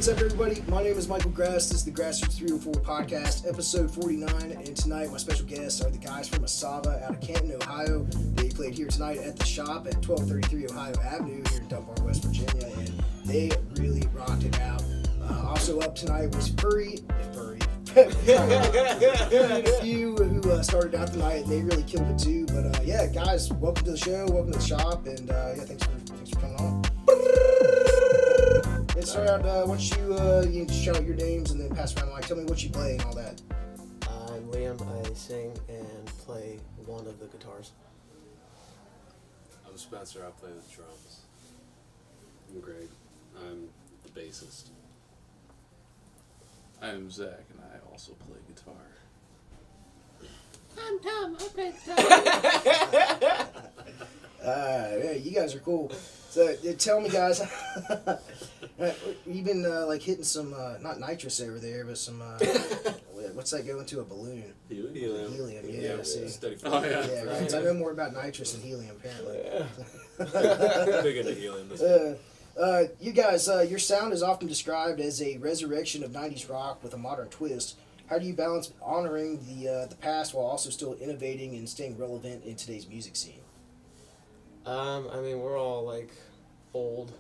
What's up, everybody? My name is Michael Grass. This is the Grassroots 304 podcast, episode 49. And tonight, my special guests are the guys from ASAVA out of Canton, Ohio. They played here tonight at the shop at 1233 Ohio Avenue here in Dunbar, West Virginia, and they really rocked it out. Also up tonight was Furry and a few who started out the night, and they really killed it too. But yeah, guys, welcome to the show, welcome to the shop, and yeah, thanks for coming on. Let's start out. Why don't you shout out your names and then pass around the mic. Tell me what you play and all that. I'm Liam. I sing and play one of the guitars. I'm Spencer. I play the drums. I'm Greg. I'm the bassist. I'm Zach, and I also play guitar. I'm Tom. I play guitar. Yeah, you guys are cool. So tell me, guys, you've been like hitting some not nitrous over there, but some what's that going to a balloon? Helium. Helium. Yeah. See. Steady Oh, yeah. Yeah, right. I know more about nitrous than helium, apparently. Big into helium. You guys, your sound is often described as a resurrection of 90s rock with a modern twist. How do you balance honoring the past while also still innovating and staying relevant in today's music scene? I mean, we're all like old,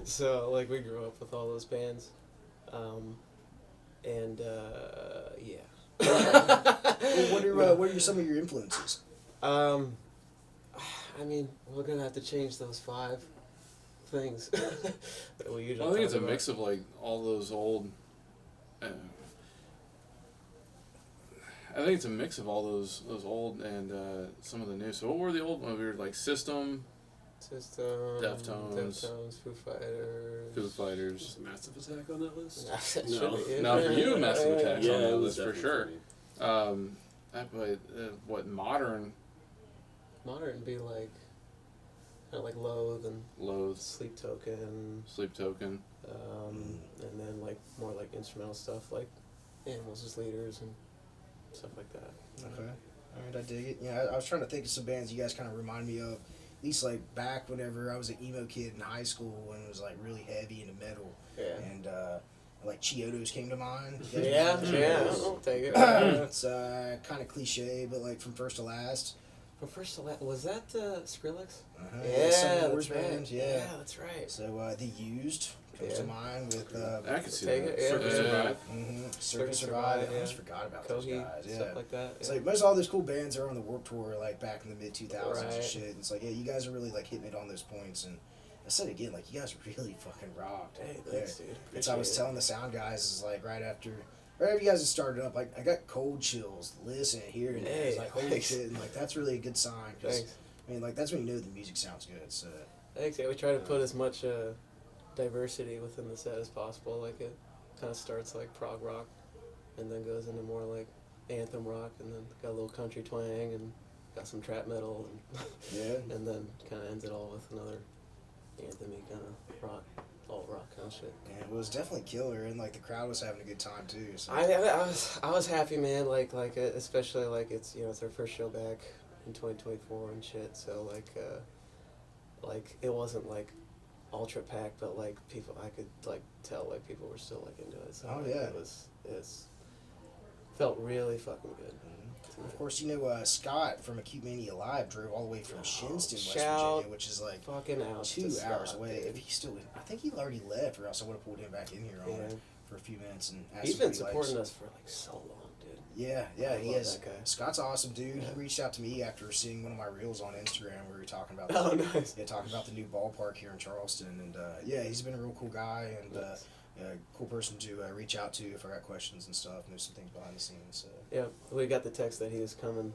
so like we grew up with all those bands, and yeah. Well, what are some of your influences? I mean, we're gonna have to change those 5 things that we usually. Well, I think it's talk a about. mix of like all those old. I think it's a mix of all those old and some of the new. So what were the old ones? We were like System, Deftones, Foo Fighters. Foo Fighters. Is Massive Attack on that list? No. Now for you, Massive Attack's Yeah, on it that was list for definitely sure. funny. What modern Modern would be like, kind of like Loathe and Loathe, Sleep Token. Sleep Token. And then like more like instrumental stuff like Animals as Leaders and stuff like that. Okay. All right, I dig it. Yeah, I was trying to think of some bands you guys kind of remind me of. At least like back whenever I was an emo kid in high school and it was like really heavy into metal. Yeah. And like Chiodos came to mind. Yeah, I'll take it. It's kind of cliche, but like from first to last. But first of all, was that Skrillex? Yeah, some Yeah, Wars that's right. bands, yeah. That's right. So The Used comes to mind with I could see Take that. it, yeah. Circus Survive. Circus Survive. I yeah. almost forgot about those Kohi, guys. Yeah. stuff like that. It's Yeah. like most all those cool bands are on the Warped Tour like back in the mid 2000s and Right. shit. And it's like, yeah, you guys are really like hitting it on those points. And I said again, like you guys really fucking rocked. Hey, Yeah. thanks, dude. It's I was Appreciate telling the sound guys is like right after you guys had started up, like I got cold chills listening hearing it. It's Hey, like holy thanks. shit, and like that's really a good sign. Cause, Thanks. I mean, like that's when you know the music sounds good. So Thanks. Yeah, we try to put as much diversity within the set as possible. Like it kind of starts like prog rock, and then goes into more like anthem rock, and then got a little country twang, and got some trap metal, and yeah. and then kind of ends it all with another anthem-y kind of rock, alt rock kind of shit. Yeah, it was definitely killer, and like the crowd was having a good time too. So I was happy, man. Like especially like it's it's our first show back in 2024 and shit. So like it wasn't like ultra packed, but like people I could like tell like people were still like into it. So Oh, like, yeah. it's felt really fucking good. of course, Scott from Acute Mania Live drove all the way from Shinston, West shout Virginia, which is like Fucking out 2 to hours Scott, away. dude. If he still, I think he already left, or else I would have pulled him back in here on Yeah. it for a few minutes and asked He's him been what he supporting likes. us for like so long, dude. Yeah, I he love is. that guy. Scott's awesome, dude. Yeah. He reached out to me after seeing one of my reels on Instagram where we were talking about Oh, nice. yeah, talking about the new ballpark here in Charleston, and yeah, he's been a real cool guy and Nice. cool person to reach out to if I got questions and stuff. And there's some things behind the scenes. So. Yeah, we got the text that he was coming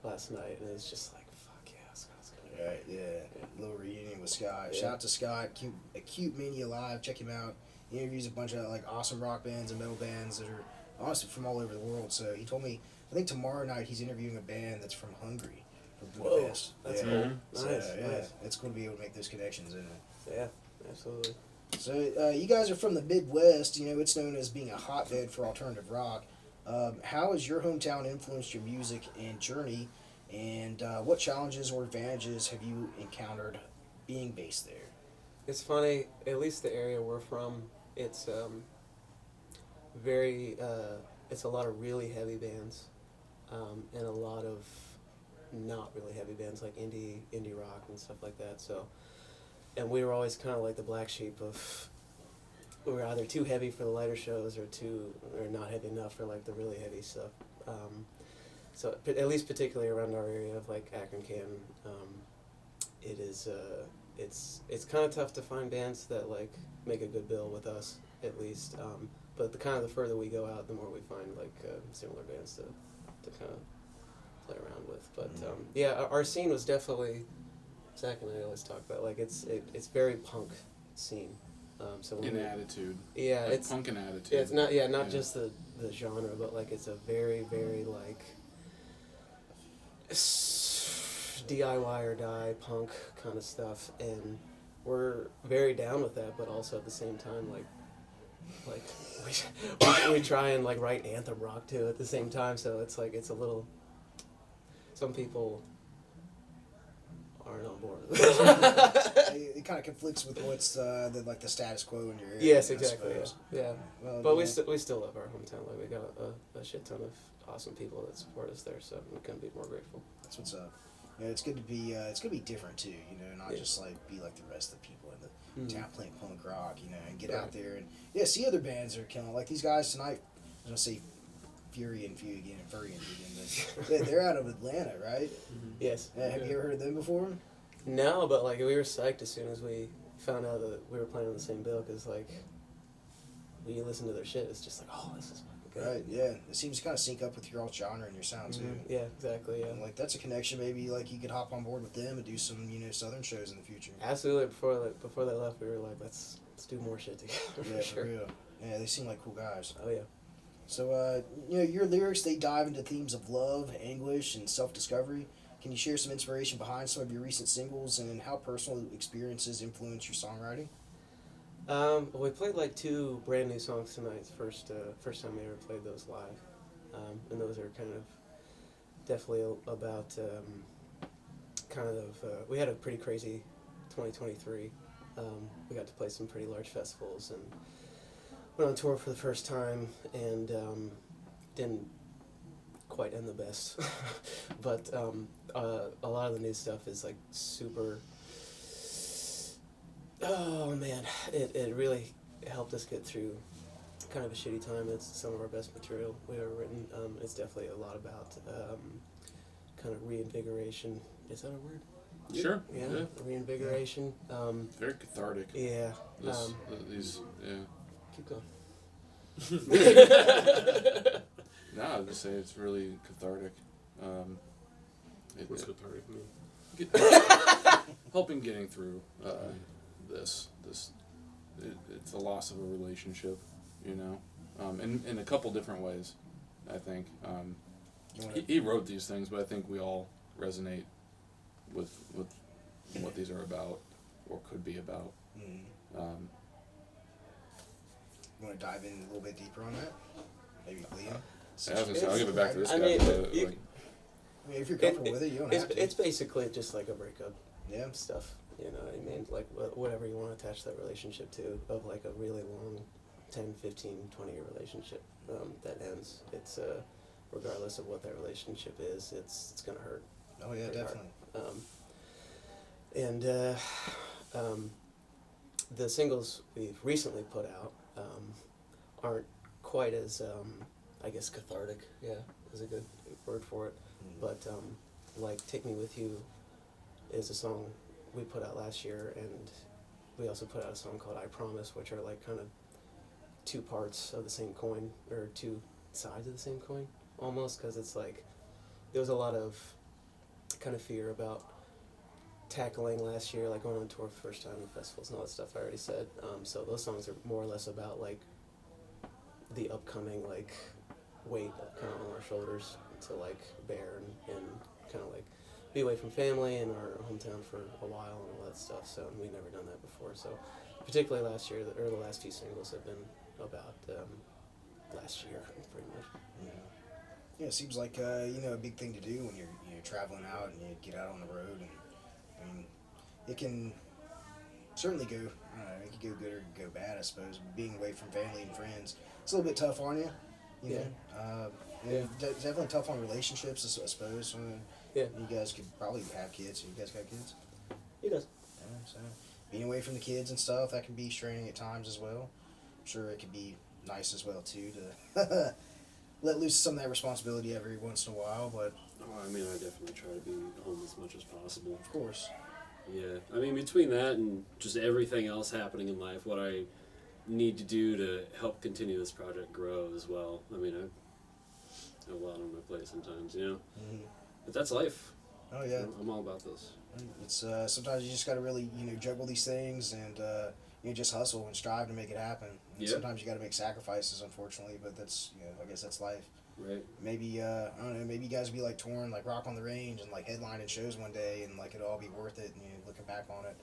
last night, and it's just like, fuck yeah, Scott's coming. Right, yeah. Little reunion with Scott. Yeah. Shout out to Scott, Acute Mania Live. Check him out. He interviews a bunch of like awesome rock bands and metal bands that are honestly from all over the world. So he told me, I think tomorrow night he's interviewing a band that's from Hungary, from Whoa, Budapest. that's yeah. cool. So, Nice, yeah, nice. it's cool to be able to make those connections. And Yeah, absolutely. so you guys are from the Midwest. It's known as being a hotbed for alternative rock. How has your hometown influenced your music and journey? And what challenges or advantages have you encountered being based there? It's funny. At least the area we're from, it's very. It's a lot of really heavy bands, and a lot of not really heavy bands like indie rock and stuff like that. So, and we were always kind of like the black sheep of. We were either too heavy for the lighter shows or not heavy enough for like the really heavy stuff. So at least particularly around our area of like Akron, Canton, it is it's kind of tough to find bands that like make a good bill with us at least. But the further we go out, the more we find like similar bands to kind of play around with. But yeah, our scene was definitely. Zach and I always talk about like it's very punk scene. So In attitude. Yeah, like it's punk and attitude. Yeah, it's not just the genre, but like it's a very very like DIY or die punk kind of stuff, and we're very down with that. But also at the same time, like we try and like write anthem rock too at the same time. So it's like it's a little. Some people aren't on board with it. It kind of conflicts with what's the status quo in your area. Yes, I exactly. suppose. Yeah. Well, But yeah. we still love our hometown. Like we got a shit ton of awesome people that support us there, so we couldn't be more grateful. That's what's up. Yeah, it's good to be. It's gonna be different too. You know, not Yeah. just like be like the rest of the people in the Mhm. town playing punk rock. You know, and get Right. out there and see other bands that are killing. Like these guys tonight. I was gonna say Fury and Few again, Furry and Few again, but they're out of Atlanta, right? Yes. Have you ever heard of them before? No, but like we were psyched as soon as we found out that we were playing on the same bill, because like when you listen to their shit, it's just like, oh, this is fucking good. Right. Yeah. It seems to kind of sync up with your alt genre and your sound too. Mhm. Yeah, exactly. Yeah. And like that's a connection. Maybe like you could hop on board with them and do some southern shows in the future. Absolutely. Before they left, we were like, let's do more shit together. Yeah, for sure. for real. Yeah, they seem like cool guys. Oh yeah. So, your lyrics, they dive into themes of love, anguish, and self-discovery. Can you share some inspiration behind some of your recent singles and how personal experiences influence your songwriting? Well, we played like 2 brand new songs tonight. It's first time we ever played those live, and those are kind of definitely about we had a pretty crazy 2023. We got to play some pretty large festivals and went on tour for the first time, and didn't quite end the best. But a lot of the new stuff is like super. Oh man, it really helped us get through kind of a shitty time. It's some of our best material we've ever written. It's definitely a lot about kind of reinvigoration. Is that a word? Sure. Yeah, reinvigoration. Very cathartic. Yeah. These, yeah. Keep going. No, I would just say it's really cathartic. What's cathartic mean? Helping getting through this. It's the loss of a relationship, in a couple different ways, I think. He wrote these things, but I think we all resonate with what these are about, or could be about. Mm. You want to dive in a little bit deeper on that? Maybe Liam? I was gonna say, I'll give it back to this I guy. mean, but, you- like, I mean, if you're comfortable with it, you don't have to. It's basically just like a breakup Yeah. stuff, you know what I mean? Like whatever you want to attach that relationship to, of like a really long 10, 15, 20-year relationship that ends. It's regardless of what that relationship is, it's going to hurt. Oh, yeah, Pretty hard. definitely. And the singles we've recently put out aren't quite as, I guess, cathartic, yeah, is a good word for it. But like Take Me With You is a song we put out last year, and we also put out a song called I Promise, which are like kind of 2 parts of the same coin, or 2 sides of the same coin, almost, because it's like there was a lot of kind of fear about tackling last year, like going on tour for the first time in festivals and all that stuff I already said. So those songs are more or less about like the upcoming like weight kind of on our shoulders to like bear and kind of like be away from family and our hometown for a while and all that stuff. So we've never done that before. So particularly last year, or the last few singles have been about last year pretty much. Yeah, it seems like a big thing to do when you're traveling out and you get out on the road, and I mean, it can certainly go. I don't know, it could go good or it could go bad, I suppose. Being away from family and friends, it's a little bit tough on you. You know, definitely tough on relationships, I suppose. Yeah. You guys could probably have kids. You guys got kids? He does. Yeah, so being away from the kids and stuff, that can be straining at times as well. I'm sure it could be nice as well too to let loose some of that responsibility every once in a while. But I mean, I definitely try to be home as much as possible. of course, Yeah, I mean, between that and just everything else happening in life, what I need to do to help continue this project grow as well. I mean, I have a lot on my plate sometimes, you know? mm-hmm. But that's life. Oh yeah, I'm all about this. it's sometimes you just got to really juggle these things and just hustle and strive to make it happen. And Yeah. sometimes you got to make sacrifices, unfortunately, but that's I guess that's life. Right. Maybe I don't know. Maybe you guys would be like touring like Rock on the Range and like headlining shows one day, and like it'll all be worth it. And looking back on it,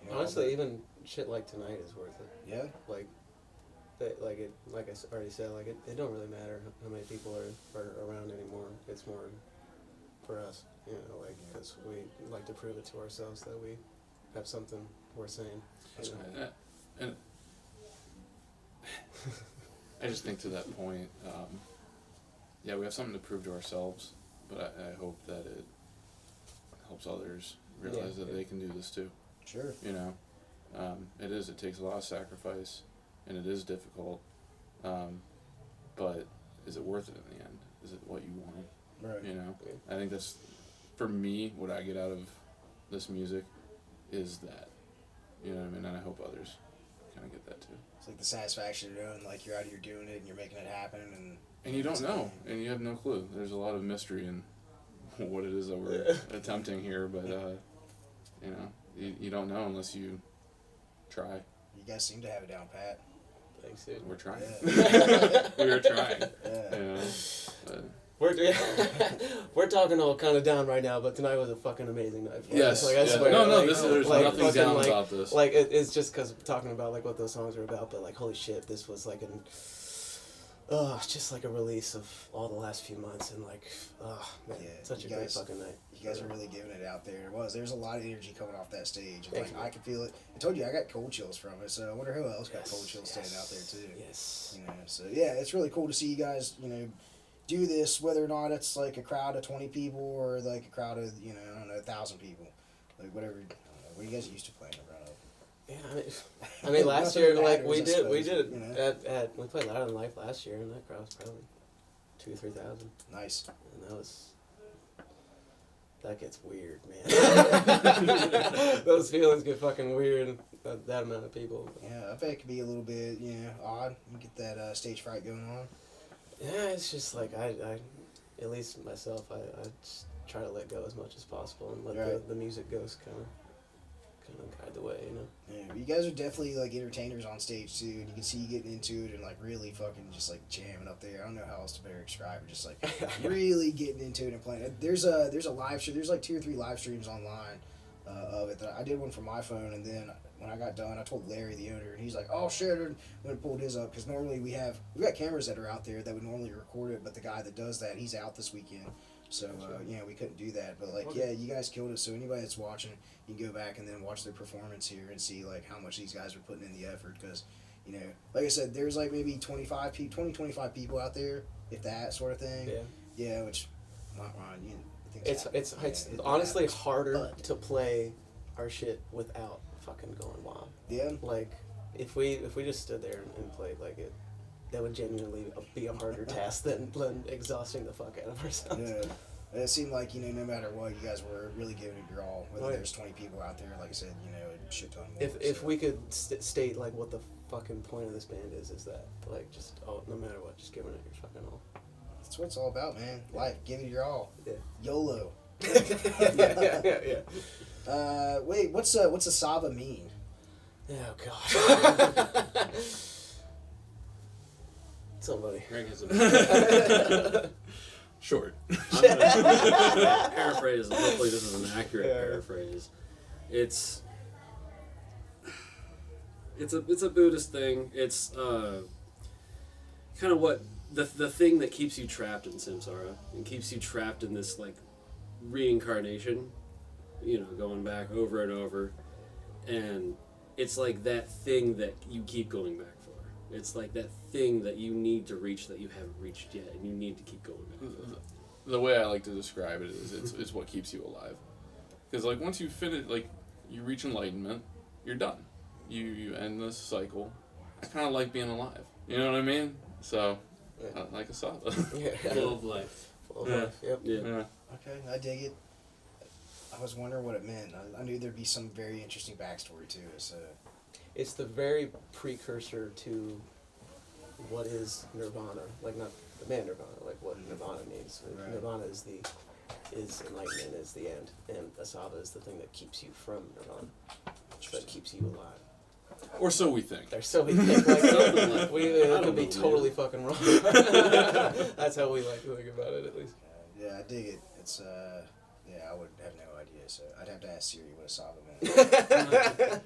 Honestly, even shit like tonight is worth it. yeah, Like I already said, like it don't really matter how many people are around anymore. It's more for us, like because we like to prove it to ourselves that we have something worth saying. That's right. And I just think to that point, we have something to prove to ourselves, but I hope that it helps others realize that they can do this too. sure. It takes a lot of sacrifice, and it is difficult, but is it worth it in the end? Is it what you want? Right. I think that's, for me, what I get out of this music is that, and I hope others kind of get that too. It's like the satisfaction of knowing like you're out here doing it and you're making it happen And you don't know, and you have no clue. There's a lot of mystery in what it is that we're attempting here, but you don't know unless you try. You guys seem to have it down pat. Thanks, dude. We're trying. Yeah. We were trying. Yeah. But We're talking all kind of down right now, but tonight was a fucking amazing night. For yes. us. Like, I yeah. swear, No, like, there's like, nothing fucking, down like, about this. Like it's just because talking about like what those songs are about, but like holy shit, this was like just like a release of all the last few months, and like, man, Yeah, such a you great guys- fucking night. You guys are really giving it out there. There's a lot of energy coming off that stage. And, Thank like you. I can feel it. I told you I got cold chills from it, so I wonder who else got cold chills standing out there too. Yes. So yeah, it's really cool to see you guys, do this, whether or not it's like a crowd of 20 people or like a crowd of, I don't know, 1,000 people, like whatever. I don't know, what are you guys used to playing in front of? Yeah, I mean last Nothing year, matters, like we I did suppose, we played Louder Than Life last year, and that crowd was probably 2,000-3,000, Nice. and that gets weird, man. Those feelings get fucking weird. That amount of people. Yeah, I bet it could be a little bit, odd. You get that stage fright going on. Yeah, it's just like I at least myself, I just try to let go as much as possible and let Right. the music ghost kind of guide the way, Yeah, you guys are definitely like entertainers on stage too, and you can see you getting into it and like really fucking just like jamming up there. I don't know how else to better describe it. Just like really getting into it and playing. There's a live stream. There's like 2 or 3 live streams online of it. I did one from my phone, and then when I got done, I told Larry, the owner, and he's like, "Oh shit!" And when I pulled his up, because normally we got cameras that are out there that would normally record it, but the guy that does that, he's out this weekend. So, we couldn't do that. But, like, yeah, you guys killed it. So, anybody that's watching, you can go back and then watch their performance here and see, like, how much these guys are putting in the effort. Because, like I said, there's, like, maybe 25 people out there, if that sort of thing. Yeah. Yeah, which, not Ron, It's honestly harder to play our shit without fucking going wild. Yeah. Like, if we just stood there and played like it, that would genuinely be a harder task than exhausting the fuck out of ourselves. Yeah. It seemed like, no matter what, you guys were really giving it your all. Whether Oh, yeah. there's 20 people out there, like I said, a shit ton more. If we could state like what the fucking point of this band is that like just no matter what, just giving it your fucking all. That's what it's all about, man. Life, give it your all. Yeah. YOLO. yeah. Wait, what's ASAVA mean? Oh god. Somebody. Greg has a Short. I'm gonna paraphrase. Hopefully, this is an accurate paraphrase. It's a Buddhist thing. It's kind of what the thing that keeps you trapped in samsara and keeps you trapped in this like reincarnation. Going back over and over, and it's like that thing that you keep going back for. It's like that thing that you need to reach that you haven't reached yet, and you need to keep going back for. The way I like to describe it is it's what keeps you alive. Because like once you finish, like you reach enlightenment, you're done. You end this cycle. I kind of like being alive. You know what I mean? So, like ASAVA. Full of life. Full of life. Yep. Yeah. Okay, I dig it. I was wondering what it meant. I knew there'd be some very interesting backstory to it. So It's the very precursor to what is Nirvana. Like, not the band Nirvana, like what Nirvana means. Right. Nirvana is enlightenment is the end, and ASAVA is the thing that keeps you from Nirvana, that keeps you alive. Or so we think. There's so many things like that. It could be know, totally fucking wrong. That's how we like to think about it, at least. yeah, I dig it. It's I would have no idea. So I'd have to ask Siri what ASAVA meant.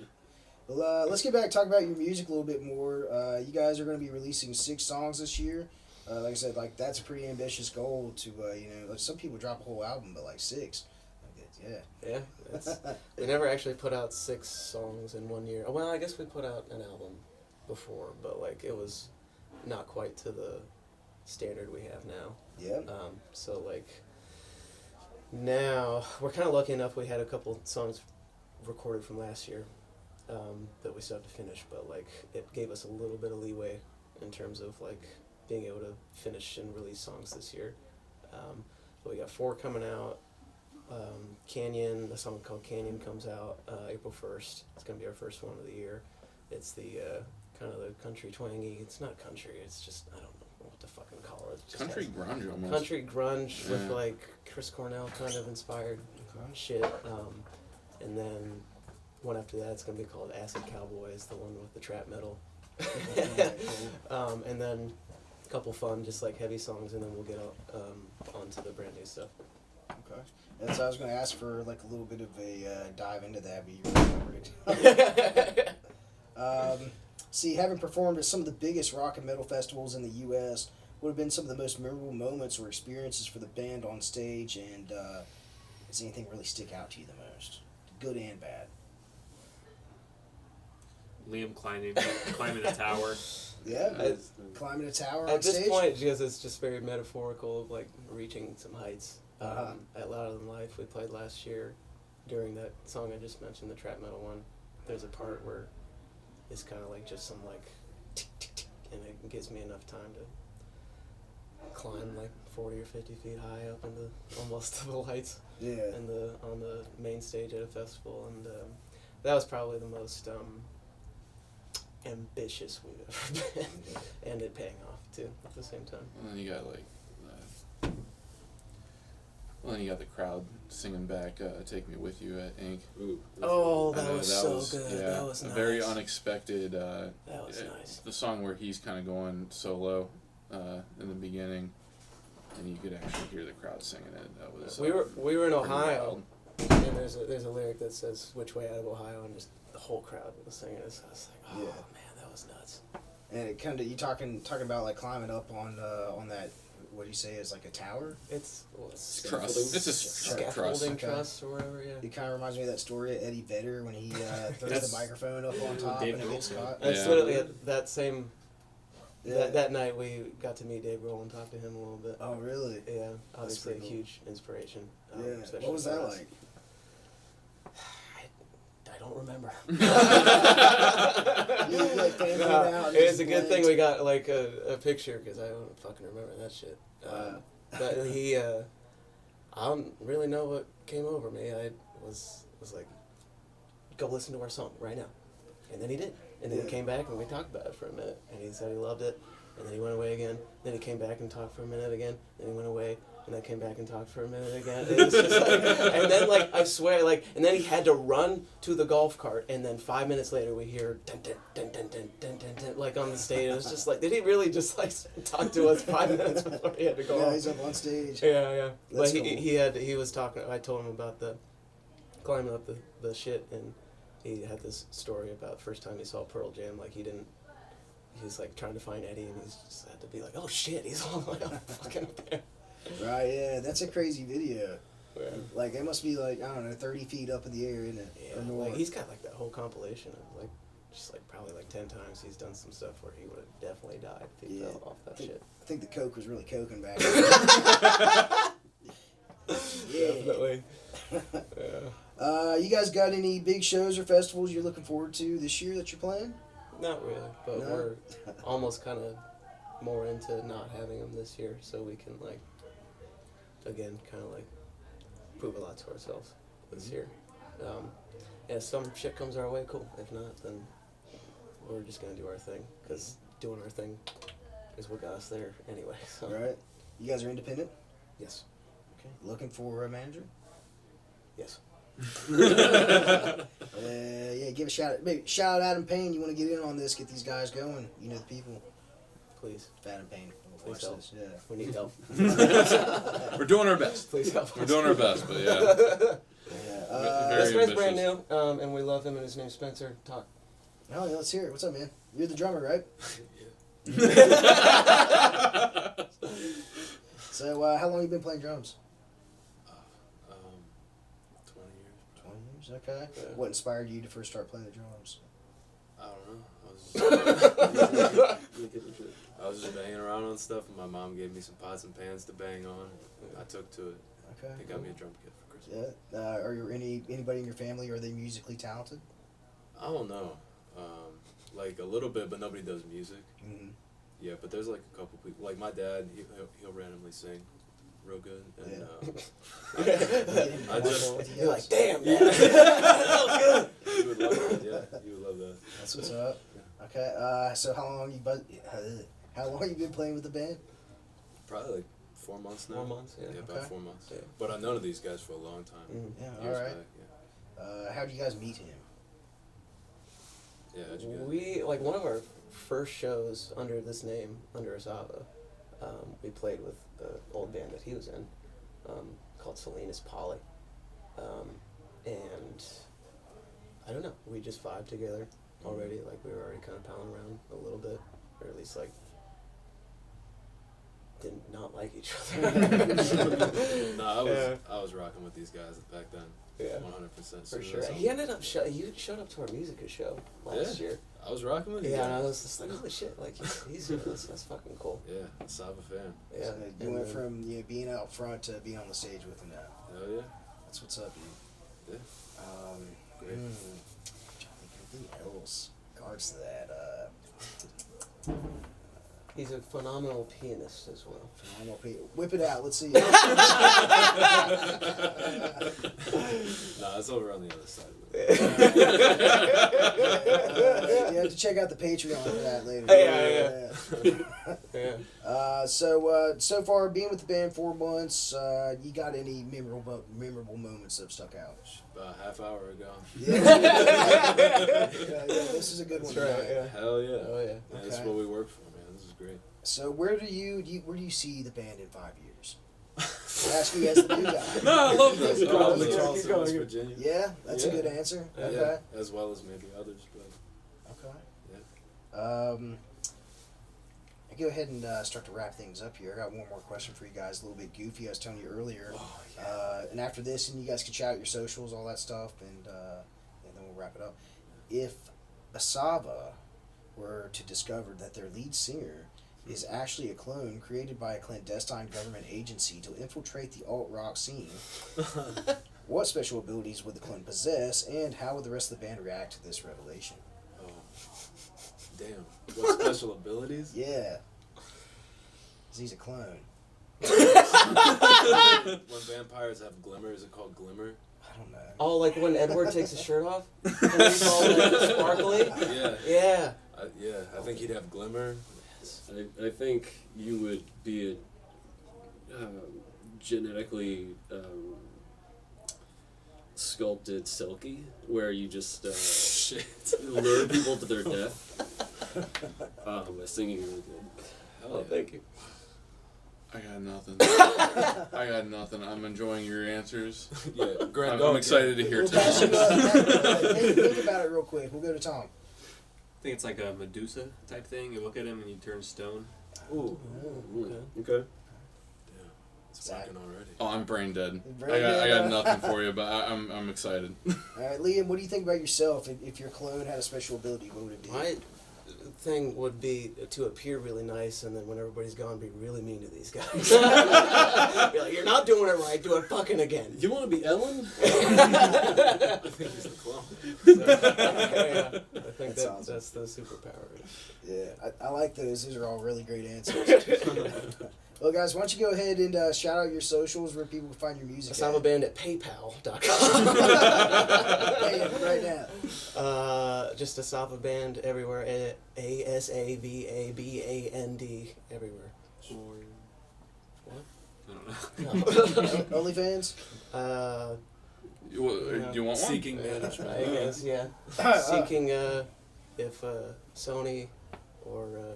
Well, let's get back and talk about your music a little bit more. You guys are going to be releasing 6 songs this year. Like I said, like that's a pretty ambitious goal to like some people drop a whole album, but like 6. Yeah, we never actually put out 6 songs in one year. Well, I guess we put out an album before, but like it was not quite to the standard we have now. Yeah. So like now we're kind of lucky enough we had a couple songs recorded from last year that we still have to finish, but like it gave us a little bit of leeway in terms of like being able to finish and release songs this year. But we got 4 coming out. Canyon, a song called Canyon comes out April 1st. It's going to be our first one of the year. It's the kind of the country twangy. It's not country. It's just, I don't know what to fucking call it. It just Country has grunge almost. country grunge with Yeah. like Chris Cornell kind of inspired shit. And then one after that, it's going to be called Acid Cowboys, the one with the trap metal. And then a couple fun, just like heavy songs, and then we'll get onto the brand new stuff. Okay. And so I was going to ask for like a little bit of a dive into that, but you really covered it. See, having performed at some of the biggest rock and metal festivals in the U.S., what have been some of the most memorable moments or experiences for the band on stage, and does anything really stick out to you the most, good and bad? Liam climbing a tower. Yeah, climbing a tower on At this stage? point, because it's just very metaphorical of like reaching some heights. Uh-huh. At Louder Than Life, we played last year during that song I just mentioned, the trap metal one. There's a part where it's kind of like just some like tick, tick, tick, and it gives me enough time to climb like 40 or 50 feet high up into almost to the lights Yeah. and on the main stage at a festival, and that was probably the most ambitious we've ever been, and it paying off too at the same time. And then you got like, then you got the crowd singing back "Take Me With You" at Ink. Ooh, Oh, I that know was so good. Yeah, That was a nice. very unexpected. That was nice. The song where he's kind of going solo in the beginning, and you could actually hear the crowd singing it. That was. We were in pretty Ohio, wild. and there's a lyric that says "Which way out of Ohio," and just the whole crowd was singing it. So I was like, oh Yeah. man, that was nuts. And it kind of, you talking about like climbing up on that, what do you say is like a tower? It's Truss. It's a truss. scaffolding Okay. truss or whatever. Yeah. It kind of reminds me of that story of Eddie Vedder when he throws That's- the microphone up on top Dave and it gets Grohl. caught. That's Yeah. literally that same. Yeah. That night we got to meet Dave Grohl and talk to him a little bit. Oh, really? Yeah, obviously a pretty cool. huge inspiration. Yeah. especially What was for that us. like? I don't remember. You like fanning No, out and it's just a good thing blanked? we got like a picture because I don't fucking remember that shit. But he, I don't really know what came over me. I was like, go listen to our song right now, and then he did. And then Yeah. he came back and we talked about it for a minute, and he said he loved it. And then he went away again. Then he came back and talked for a minute again. Then he went away. And then came back and talked for a minute again. It was just like, and then like I swear like, and then he had to run to the golf cart. And then 5 minutes later we hear dun dun dun dun dun dun dun, dun like on the stage. It was just like, did he really just like talk to us 5 minutes before he had to go Yeah, off? he's up on stage. Yeah. That's But cool. he was talking. I told him about the climbing up the shit, and he had this story about first time he saw Pearl Jam. Like he was like trying to find Eddie, and he just had to be like, oh shit, he's all the way up fucking up there. Right, yeah, that's a crazy video. Yeah. Like it must be like, I don't know, 30 feet up in the air, isn't it? Yeah, Or more. like he's got like that whole compilation of like, just like probably like 10 times he's done some stuff where he would have definitely died if he Yeah. fell off that shit. I think the coke was really coking back then. Definitely. Yeah. You guys got any big shows or festivals you're looking forward to this year that you're playing? Not really, but No? we're almost kind of more into not having them this year, so we can like, again, kind of like prove a lot to ourselves this year. Yeah, some shit comes our way, cool. If not, then we're just gonna do our thing, because doing our thing is what got us there anyway. So. Right. You guys are independent? Yes. Okay. Looking for a manager? Yes. Yeah, give a shout out. Maybe shout out Adam Payne. You want to get in on this, get these guys going. You know the people. Please. Adam Payne. Please Watch help. this. Yeah. We need help. We're doing our best. Please help. We're doing our best, but yeah. Yeah. Very This man's brand ambitious. new, and we love him, and his name's Spencer. Talk. Oh, yeah, let's hear it. What's up, man? You're the drummer, right? So, how long you been playing drums? 20 years. 20 years. Okay. Yeah. What inspired you to first start playing the drums? I don't know. I was just banging around on stuff, and my mom gave me some pots and pans to bang on. I took to it. Okay. They got me a drum kit for Christmas. Yeah. Are you anybody in your family? Are they musically talented? I don't know. Like a little bit, but nobody does music. Mm-hmm. Yeah, but there's like a couple people. Like my dad, he'll randomly sing real good. And, I just... You're like, damn, man. You would love that. Yeah, you would love that. That's what's up. Okay. So how long you been playing with the band? Probably like 4 months now. 4 months, yeah. Yeah, about Okay. 4 months. Yeah. But I've known of these guys for a long time. Mm. Yeah. Years All right. back, yeah. How did you guys meet him? Yeah, how'd you get? We, like, one of our first shows under this name, under ASAVA, we played with the old band that he was in, called Salinas Poly. And I don't know, we just vibed together already. Like, we were already kind of palling around a little bit, or at least, like, did not like each other. No, I was rocking with these guys back then. Yeah. 100%. For sure. He ended up you showed up to our music show last year. I was rocking with you Yeah, guys. and I was just like, holy shit, like he's here. That's fucking cool. Yeah, ASAVA fan. Yeah. So you and went then- from being out front to being on the stage with him now. Hell yeah. That's what's up, dude. Yeah. Great. Trying to think of anything else in regards to that. He's a phenomenal pianist as well. Whip it out. Let's see. Nah, it's over on the other side. You have to check out the Patreon for that later. Yeah. So far, being with the band 4 months, you got any memorable moments that have stuck out? About a half hour ago. Yeah, this is a good one. That's right, tonight. yeah. Hell yeah. Oh yeah. Man, that's Okay. what we work for, man. This is great. So where do you see the band in 5 years? Ask you as the new guy. No, I love this. Probably Probably Charleston, Charleston, West West Virginia. Yeah, that's a Yeah. good answer. Yeah, Okay. as well as maybe others, but Okay. yeah. I go ahead and start to wrap things up here. I got one more question for you guys, a little bit goofy. I was telling you earlier. And after this, and you guys can shout out your socials, all that stuff, and then we'll wrap it up. If ASAVA were to discover that their lead singer is actually a clone created by a clandestine government agency to infiltrate the alt-rock scene, what special abilities would the clone possess, and how would the rest of the band react to this revelation? Oh, damn. What special abilities? Yeah. 'Cause he's a clone. When vampires have glimmer, is it called glimmer? I don't know. Oh, like when Edward takes his shirt off and he's all like sparkly. Yeah. Yeah. I think he'd have glimmer. I think you would be a genetically sculpted Silky, where you just lure people to their death by singing really good. Hell Oh, yeah. thank you. I got nothing. I got nothing. I'm enjoying your answers. Yeah, Grant, I'm excited to hear We'll pass Tom. you think about it real quick. We'll go to Tom. I think it's like a Medusa type thing. You look at him and you turn stone. Ooh. Okay. It's working already. Oh, I'm brain dead. Brain I dead, got huh? nothing for you, but I'm excited. All right, Liam, what do you think about yourself? If your clone had a special ability, what would it be? My thing would be to appear really nice, and then when everybody's gone, be really mean to these guys. Be like, you're not doing it right. Do it fucking again. You want to be Ellen? I think he's the clone. Yeah, I think That's awesome. that's the superpower. Yeah, I like those. Those are all really great answers. Well, guys, why don't you go ahead and shout out your socials where people can find your music ASAVA at. Band at PayPal.com. Pay it right now. Just ASAVA Band everywhere. ASAVABAND everywhere. What? I don't know. No. OnlyFans? You want one? Seeking management. I guess, yeah. Seeking, if Sony or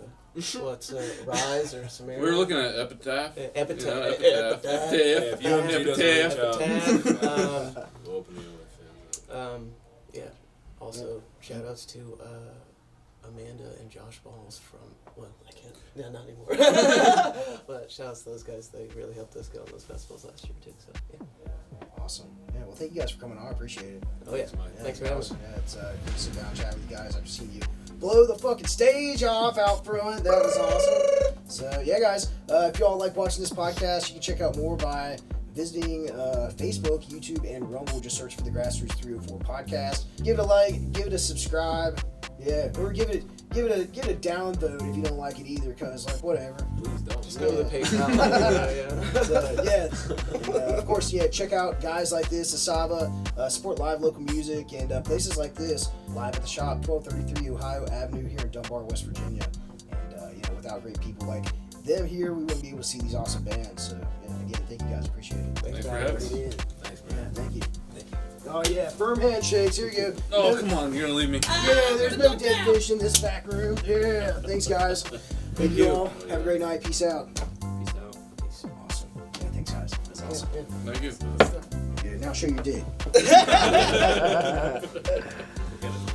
what's Rise or Samara. We were looking at Epitaph. Epitaph. You know, Epitaph. If UMG doesn't reach out, Epitaph. we'll open the OnlyFans. Yeah. Also, shout outs to Amanda and Josh Balls from, well, I can't, no, not anymore. But shout outs to those guys. They really helped us go on those festivals last year, too. So, yeah. Awesome. Yeah, well, thank you guys for coming on. I appreciate it. Oh, yeah. Mike. Thanks for having us. Yeah, it's good to sit down and chat with you guys. I've seen you blow the fucking stage off out front. That was awesome. So, yeah, guys, if y'all like watching this podcast, you can check out more by visiting Facebook, YouTube, and Rumble. Just search for the Grassroots 304 podcast. Give it a like, give it a subscribe. Yeah, or give it a downvote if you don't like it either, cause like whatever. Please don't. Just go to the PayPal. Yeah. So, yeah, and, of course, yeah. Check out guys like this, ASAVA, support live local music and places like this. Live at the shop, 1233 Ohio Avenue here in Dunbar, West Virginia. And without great people like them here, we wouldn't be able to see these awesome bands. So, again, thank you guys, appreciate it. Thanks for having us. Yeah, Thanks, man. thank you. Oh yeah, firm handshakes. Here you go. Oh, No- come on, you're gonna leave me. Yeah, there's no dead fish in this back room. Yeah, thanks guys. Thank you all. Have a great night. Peace out. Peace out. Awesome. Yeah, thanks guys. That's awesome. Thank you. Yeah, now show your dick. Look at it.